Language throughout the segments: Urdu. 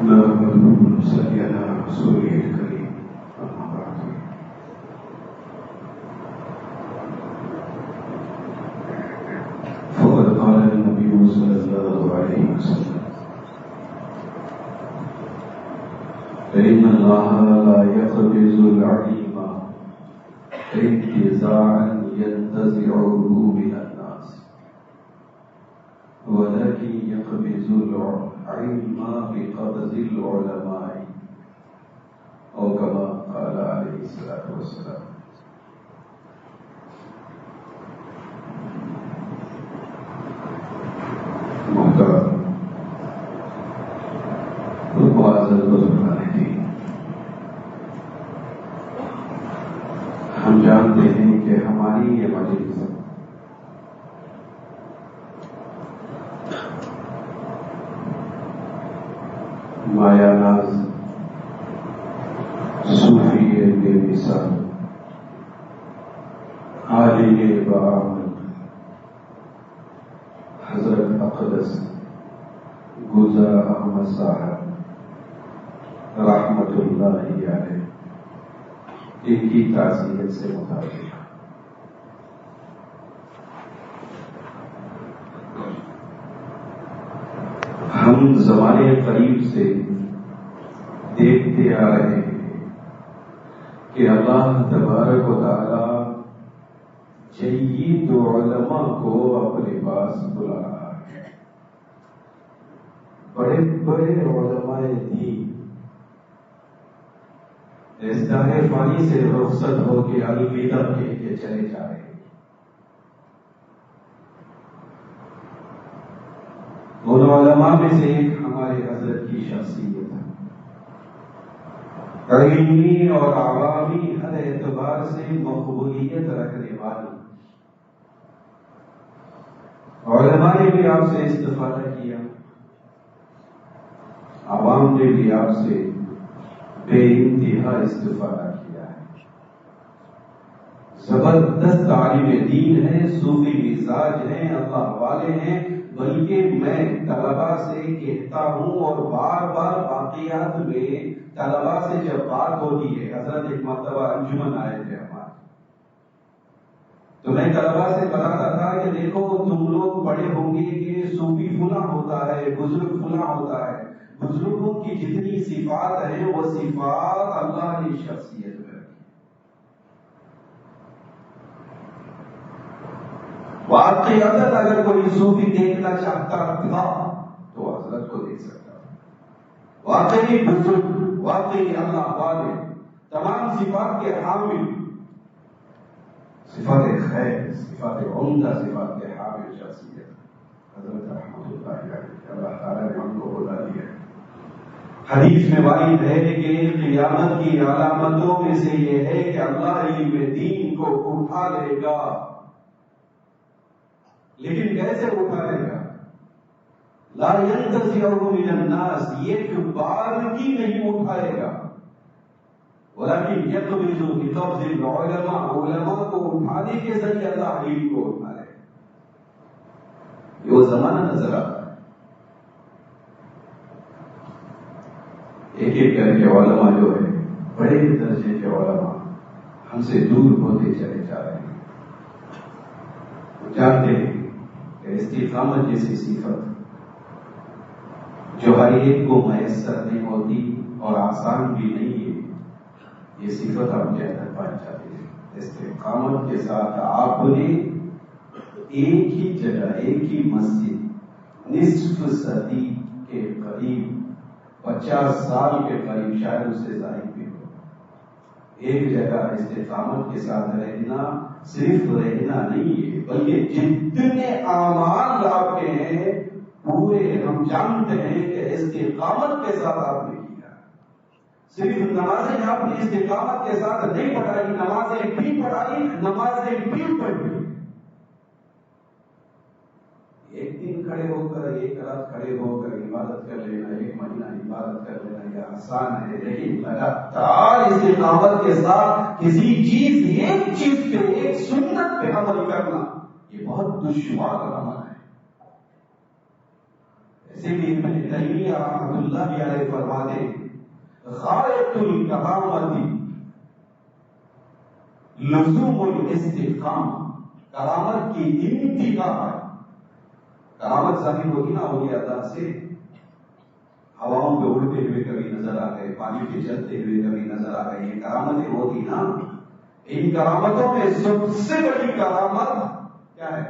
صلی اللہ رسول کریم اما بعد فقد قال النبي صلی اللہ علیہ وسلم فإن الله لا يقبض العلم انتزاعا ينتزعه من الناس ولكن يقبض العلم بقبض العلماء أو كما قال عليه الصلاة والسلام. محترم معزز بزرگان دین، ہم جانتے ہیں کہ ہماری یہ مجلس مایا ناز صوفی بے مثال عالم بعامل حضرت اقدس گلزار احمد صاحب رحمت اللہ علیہ ان کی تعزیت سے متعلق ہم زمانے قریب سے دیکھتے آ رہے ہیں کہ اللہ تبارک و تعالی جید علماء کو اپنے پاس بلا رہا ہے. بڑے بڑے علماء دین اس دائرے فانی سے رخصت ہو کے الوداع کہہ کے چلے جا رہے ہیں. ان علماء میں سے ایک ہمارے حضرت کی شخصیت ہے، علمی اور عوامی ہر اعتبار سے مقبولیت رکھنے والی. علماء نے بھی آپ سے استفادہ کیا، عوام نے بھی آپ سے بے انتہا استفادہ کیا ہے. زبردست عالم دین ہے، صوفی مزاج ہیں، اللہ والے ہیں. بلکہ میں طلباء سے کہتا ہوں اور بار بار واقعات میں طلباء سے جب بات ہوتی ہے، حضرت ایک مرتبہ انجمن آئے تھے ہمارے، تو میں طلباء سے بتاتا تھا کہ دیکھو تم لوگ پڑھے ہوں گے کہ صوفی فلاں ہوتا ہے، بزرگ فلاں ہوتا ہے. بزرگوں کی جتنی صفات ہیں وہ صفات اللہ کی شخصیت میں رکھی. واقعات اگر کوئی صوفی دیکھنا چاہتا تھا تو حضرت کو دیکھ سکتا تھا. واقعی بزرگ، واقعی اللہ والے، تمام صفات کے حامل، صفات خیر، صفات عمدہ، صفات کے حامل شخصیت حضرت رحمت اللہ علیہ. اللہ تعالیٰ نے ہم کو بلا دیا. حدیث میں وارد ہے کہ قیامت کی علامتوں میں سے یہ ہے کہ اللہ علم دین کو اٹھا لے گا. لیکن کیسے اٹھائے گا؟ لا ينتزعه من الناس، یہ بار کی نہیں اٹھائے گا، ولكن يقبض بقبض العلماء، علماء کو اٹھانے کے ذریعے اللہ علم کو اٹھائے گا. یہ وہ زمانہ نظر آتا ہے. ایک ایک کر کے علماء جو ہے، بڑے درجے کے علماء ہم سے دور ہوتے چلے جا رہے ہیں. جانتے ہیں کہ استقامت جیسی صفت جو ہر ایک کو میسر نہیں ہوتی اور آسان بھی نہیں ہے، یہ صفت آپ کے اندر پائی جاتی ہے. استقامت کے ساتھ آپ نے ایک ہی جگہ، ایک ہی مسجد، نصف صدی کے قریب، 50 سال کے قریب، شاید اس سے زائد بھی ہو، ایک جگہ استقامت کے ساتھ رہنا صرف رہنا نہیں ہے، بلکہ جتنے اعمال آپ کے ہیں پورے ہم جانتے ہیں کہ استقامت کے ساتھ آپ نے کیا. صرف نمازیں آپ نے استقامت کے ساتھ نہیں پڑھائی، نمازیں بھی پڑھائی، نمازیں بھی پڑھی. ایک دن کھڑے ہو کر، ایک رات کھڑے ہو کر عبادت کر لینا، ایک مہینہ عبادت کر لینا یہ آسان ہے، لیکن لگاتار استقامت کے ساتھ کسی چیز، ایک چیز پہ، ایک سنت پہ عمل کرنا یہ بہت دشوار عمل ہے. اسی لیے ابن تیمیہ رحمۃ اللہ علیہ فرماتے ہیں غایۃ الکرامت لزوم الاستقامہ، کرامت کی انتہا ہے. کرامت ظاہر ہوگی نا اولیاء اللہ سے، ہواؤں پہ اڑتے ہوئے کبھی نظر آ گئے، پانی پہ چلتے ہوئے کبھی نظر آ گئے، یہ کرامتیں ہوتی نا. ان کرامتوں میں سب سے بڑی کرامت کیا ہے؟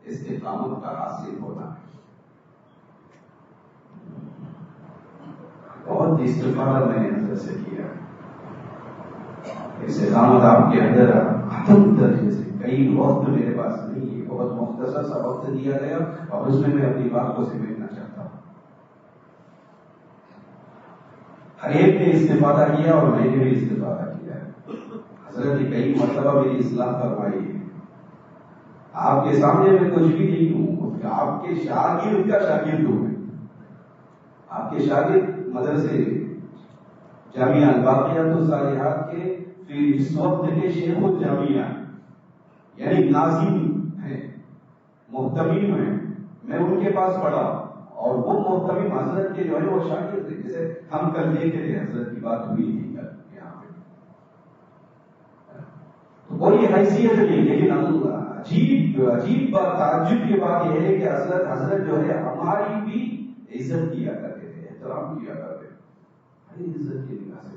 استقامت کا حاصل ہونا ہے. بہت استفادہ میں نے نظر سے کیا. استقامت آپ کے اندر ختم درجے سے، کئی وقت میرے پاس نہیں ہے، بہت مختصر سا وقت دیا گیا اور اس میں اپنی بات کو سمیٹنا چاہتا ہوں. ہر ایک نے استفادہ کیا اور میں نے بھی استفادہ کیا ہے. حضرت نے کئی مرتبہ میری اصلاح فرمائی ہے. آپ کے سامنے میں کچھ بھی نہیں ہوں، آپ کے شاگرد کا شاگرد ہوں. آپ کے شاگرد مدرسے جامعہ الباقیات الصالحات کے پھر اس وقت کے شیخ الجامعہ یعنی ناظم ہیں، محتمیم ہیں. میں ان کے پاس پڑھا اور وہ محتمیم حضرت کے جو ہے وہ شاگرد تھے. جیسے ہم کل دیکھ رہے حضرت کی بات ہوئی تھی کل یہاں پہ، تو کوئی حیثیت نہیں. لیکن عجیب بات، تعجب کی بات یہ ہے کہ حضرت جو ہے ہماری بھی عزت کیا کرتے تھے، احترام کیا کرتے تھے. عزت کی نگاہ سے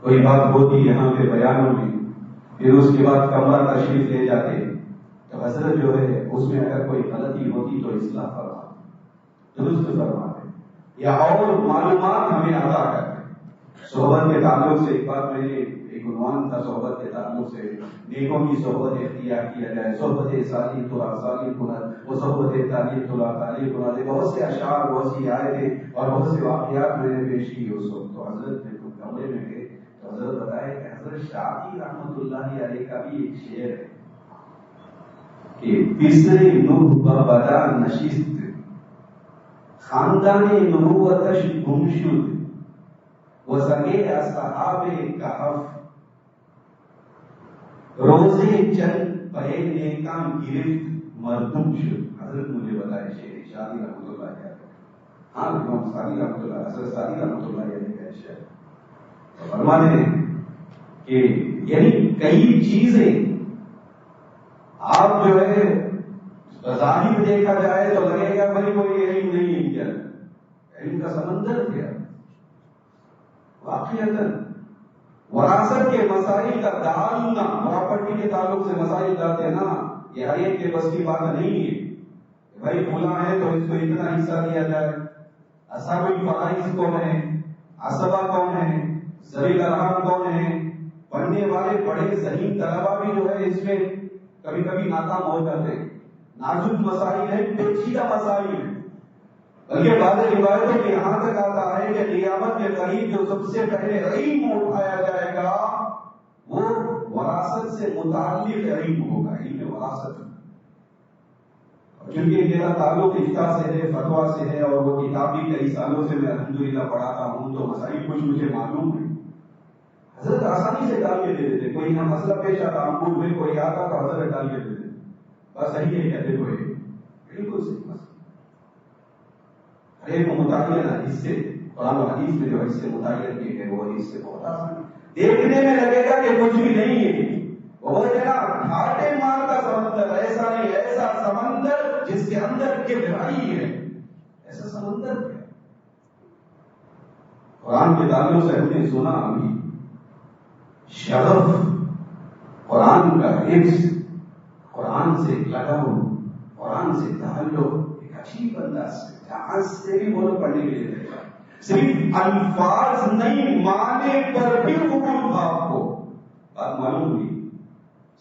کوئی بات ہوتی یہاں پہ بیانوں میں، پھر اس کے بعد کمرہ تشریف لے جاتے تو حضرت جو ہے اس میں اگر کوئی غلطی ہوتی تو اصلاح فرما، درست فرماتے یا اور معلومات ہمیں عطا کرتے. صحبت کے تعلق سے ایک بات میں نے ایک عنوان تھا، صحبت کے تعلق سے نیکوں کی صحبت اختیار کیا جائے. صحبت سالی تھوڑا سالی کنت، وہ صحبت تعلیم تھوڑا تعلیم کنت. بہت سے اشعار، بہت سی آیتیں اور بہت سے واقعات میں نے پیش کی اس وقت. تو حضرت نے کمرے میں گئے تو حضرت بتایا کہ حضرت شافعی رحمۃ اللہ علیہ کا بھی ایک شعر ہے کہ تیسرے نوح بدا نشست خاندان نبوتش گم شد وہ سگے اصحاب کہف روزے چند پہ نیکان گرفت مردم شد. حضرت مجھے بتائے شعر شادی رحمۃ اللہ علیہ. ہاں امام سادی رحمۃ اللہ، حضرت سادی رحمۃ اللہ علیہ کا شعر فرماتے ہیں کہ یعنی کئی چیزیں آپ جو ہے ظاہر دیکھا جائے تو لگے گا بھائی کوئی علم نہیں ہے. کیا علم کا سمندر کیا واقعی وراثت کے مسائل کا ڈالنا، پراپرٹی کے تعلق سے مسائل ڈالتے ہیں نا، یہ ہر ایک کے بس کی بات نہیں ہے. بھائی کھلا ہے تو اس کو اتنا حصہ دیا جائے. اصحاب الفرائض کون ہے، عصبہ کون ہے، ذوی الارحام کون ہے. پڑھنے والے بڑے ذہین طلبہ بھی جو ہے اس میں کبھی کبھی ناکام ہو جاتے ہیں. نازک مسائل ہیں، پیچیدہ مسائل ہیں. بلکہ بعض روایتوں میں یہاں تک آتا ہے کہ قیامت کے قریب جو سب سے پہلے علم اٹھایا جائے گا وہ وراثت سے متعلق علم ہوگا، علم وراثت. کیونکہ میرا تعلق افتاء سے ہے، فتویٰ سے ہے، اور وہ کتاب بھی کئی سالوں سے میں الحمدللہ پڑھاتا ہوں تو مسائل کچھ مجھے معلوم ہے. حضرت آسانی سے ڈال کے دے دیتے. کوئی نہ مسئلہ پیش آتا انگور میں کوئی آتا تو حضرت ڈال کے دے دیتے. بس صحیح ہے کہتے کوئی بالکل صحیح مسئلہ. ہر ایک کو متعین حدیث سے، قرآن و حدیث میں جو حدیث سے متعین کیے گئے وہ حدیث سے بہت آسان دیکھنے میں لگے گا کہ کچھ بھی نہیں ہے. وہ نا گھاٹے مار کا سمندر، ایسا نہیں، ایسا سمندر جس کے اندر گہرائی ہے. ایسا سمندر ہے. قرآن کے تعلق سے ہم نے سنا ابھی شغف، قرآن کا حفظ، قرآن سے لگاؤ، قرآن سے تعلق ایک عجیب انداز سے جہاز سے بھی وہ لوگ پڑھنے کے لیے رہے گا. صرف الفاظ نہیں، معنی پر بھی قبول تھا. آپ کو بات معلوم ہوئی.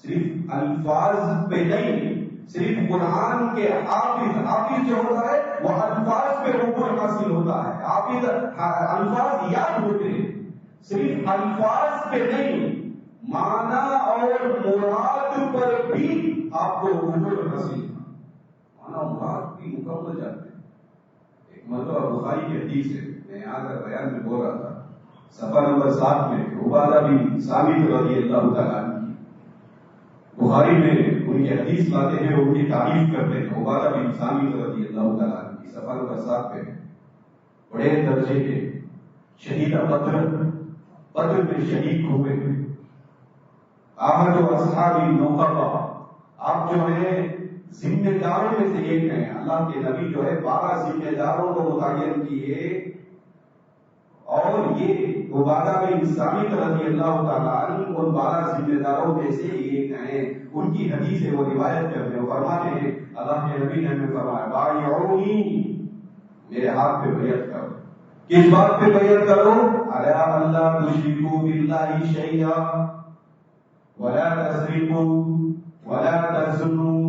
صرف الفاظ پہ نہیں، صرف قرآن کے حافظ جو ہوتا ہے وہ الفاظ پہ قبول حاصل ہوتا ہے. حافظ الفاظ یاد ہوتے ہیں. صرف الفاظ پہ نہیں، معنی اور مراد پر بھی آپ کو قبول حاصل. معنی اور مراد بھی مکمل جاتے ہیں. ایک مرتبہ بخاری کی حدیث ہے، میں یہاں کا بیان میں بول رہا تھا، صفحہ نمبر 7 میں عبادہ بن ثابت رضی اللہ تعالیٰ عنہ، بخاری میں ان ان کی حدیث لاتے ہیں اور ان کی تعریف کرتے ہیں. عبادہ بن صامت رضی اللہ تعالیٰ عنہ کی سفر نمبر 7 پہ بڑے درجے کے شہید بدر میں شہید ہوئے. احد اصحاب النخبہ، آپ جو ہے ذمہ داروں میں سے ایک ہیں. اللہ کے نبی جو ہے 12 ذمہ داروں کو متعین کیے اور یہ عبادہ بن صامت رضی اللہ تعالیٰ عنہ ان 12 ذمہ داروں میں سے ایک ہیں. ان کی حدیث ہے، وہ روایت کرتے ہیں، فرماتے ہیں اللہ کے نبی نے ہمیں فرمایا بایعونی، میرے ہاتھ پہ بیعت کرو. کس بات پہ بیعت کرو؟ الا اللہ تشرکوا باللہ شیئا ولا تسرقوا ولا تزنوا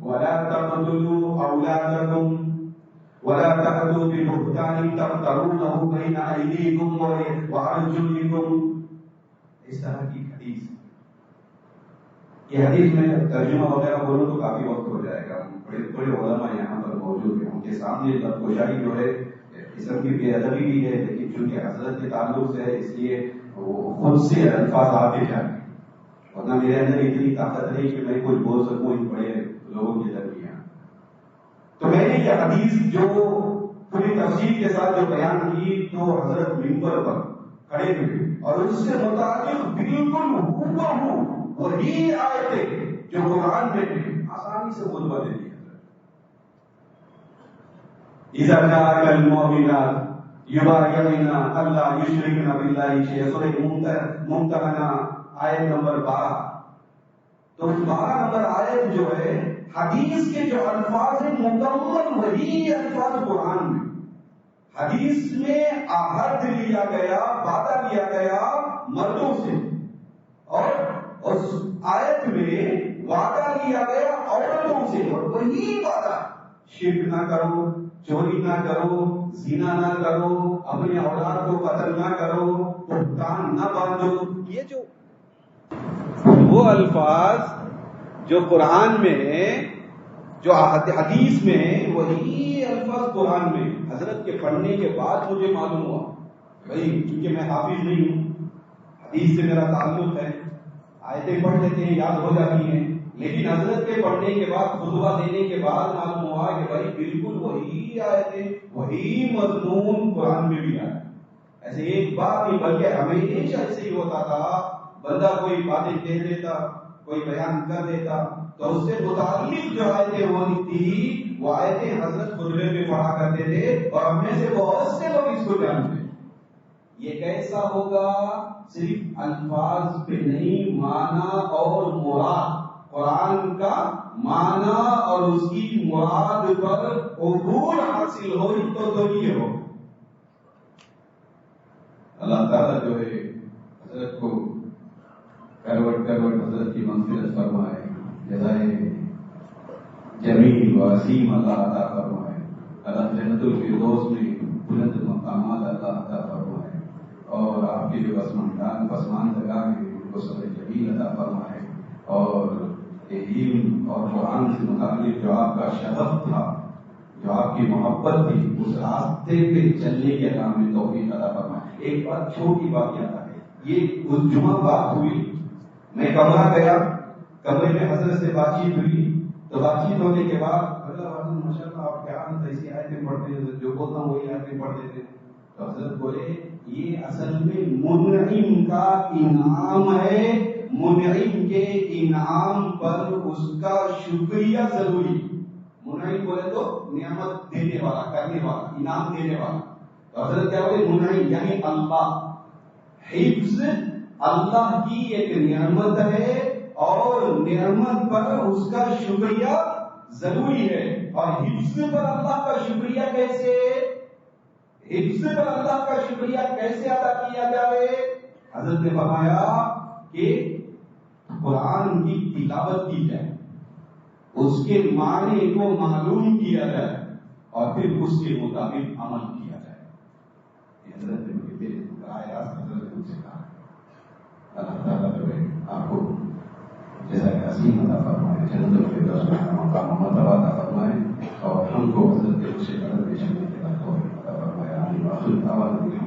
ولا تقتلوا اولادکم ولا تأتوا ببهتان تفترونه بين أيديكم وأرجلكم. اس طرح کی حدیث. یہ حدیث میں ترجمہ وغیرہ بولوں تو کافی وقت ہو جائے گا. بڑے علماء یہاں پر موجود ہیں، ان کے سامنے بدگوشائی جو ہے قسم کی بے ادبی بھی ہے، لیکن چونکہ حضرت کے تعلق سے ہے اس لیے وہ خود سے الفاظ آتے جائیں. ورنہ میرے اندر اتنی طاقت نہیں کہ میں کچھ بول سکوں ان بڑے لوگوں کے درمیان. تو میں نے یہ حدیث جو پوری تفصیل کے ساتھ جو بیان کی تو حضرت ممبر پر کھڑے ہوئے اور اس سے متعلق بالکل ہو وہی آیتیں جو قرآن میں ہیں آسانی سے خطبہ دے دیا. اذا جاءك المؤمنات یبایعنک الا یشرکن باللہ شیئا، سورہ ممتحنہ آیت نمبر 12. تو 12 نمبر آیت جو ہے حدیث کے جو الفاظ ہیں مکمل وہی الفاظ قرآن میں. حدیث میں عہد لیا گیا، وعدہ لیا گیا مردوں سے، اور اس آیت میں وعدہ لیا گیا عورتوں سے، اور وہی وعدہ شرک نہ کرو، چوری نہ کرو، زنا نہ کرو، اپنے اولاد کو قتل نہ کرو، بہتان نہ باندھو. یہ جو وہ الفاظ جو قرآن میں جو حدیث میں وہی الفاظ قرآن میں. حضرت کے پڑھنے کے بعد مجھے معلوم ہوا بھائی، کیونکہ میں حافظ نہیں ہوں، حدیث سے میرا تعلق ہے، آیتیں پڑھ لیتے ہیں یاد ہو جاتی ہیں، لیکن حضرت کے پڑھنے کے بعد خطبہ دینے کے بعد معلوم ہوا کہ بھائی بالکل وہی آیتیں وہی مضمون قرآن میں بھی آیا. ایسے ایک بات نہیں بلکہ ہمیشہ ایسے ہی ہوتا تھا. بندہ کوئی باتیں کہہ دیتا، کوئی بیان کر دیتا تو اس سے متعلق جو آیتیں ہونی تھی وہ آیتیں حضرت خطبے میں پڑھا کرتے تھے، اور ہم میں سے بہت سے لوگ اس کو جانتے. یہ کیسا ہوگا؟ صرف الفاظ پہ نہیں، معنی اور مراد، قرآن کا معنی اور اس کی مراد پر عبور حاصل ہو تو یہ ہو. اللہ تعالیٰ جو ہے حضرت کو کروٹ حضرت کی مغفرت فرمائے، جزائے جمیل و عظیم اللہ عطا فرمائے. اللہ جنت الفردوس میں بلند مقامات اللہ عطا فرمائے، اور آپ کے جو پسماندگان ہیں ان کو صبر جمیل عطا فرمائے. اور علم اور قرآن سے متعلق جو آپ کا شغف تھا، جو آپ کی محبت تھی، اس راستے پہ چلنے کے نام میں توفیق عطا فرمائے. ایک بات چھوٹی بات یاد آئی، یہ اس جمعہ بات ہوئی، میں کمرہ گیا، کمرے میں حضرت سے بات چیت ہوئی، تو بات چیت ہونے کے بعد ماشاء اللہ آپ کیا ایسی آیتیں پڑھتے ہیں، جو بولتا ہوں وہی آیتیں پڑھ دیتے. تو حضرت بولے یہ اصل میں منعم کا انعام ہے، منعم کے انعام پر اس کا شکریہ ضروری. منعم بولے تو نعمت دینے والا، کرنے والا، انعام دینے والا. تو حضرت کیا بولے؟ منعم یعنی اللہ. حفظ اللہ کی ایک نعمت ہے اور نعمت پر اس کا شکریہ ضروری ہے. اور حفظ پر اللہ کا شکریہ کیسے؟ حفظ پر اللہ کا شکریہ کیسے ادا کیا جائے؟ حضرت نے فرمایا کہ قرآن کی تلاوت کی جائے، اس کے معنی کو معلوم کیا جائے، اور پھر اس کے مطابق عمل کیا جائے. حضرت نے مجھے حضرت نے مجھ سے کہا اللہ تعالیٰ جو ہے آپ کو جزائے عظیم عطا فرمائے، جنت الفردوس میں مقام مرتبہ عطا فرمائے، اور ہم کو حضرت کے اسے قدر پیش کرنے کے بعد عطا فرمائے. آمین.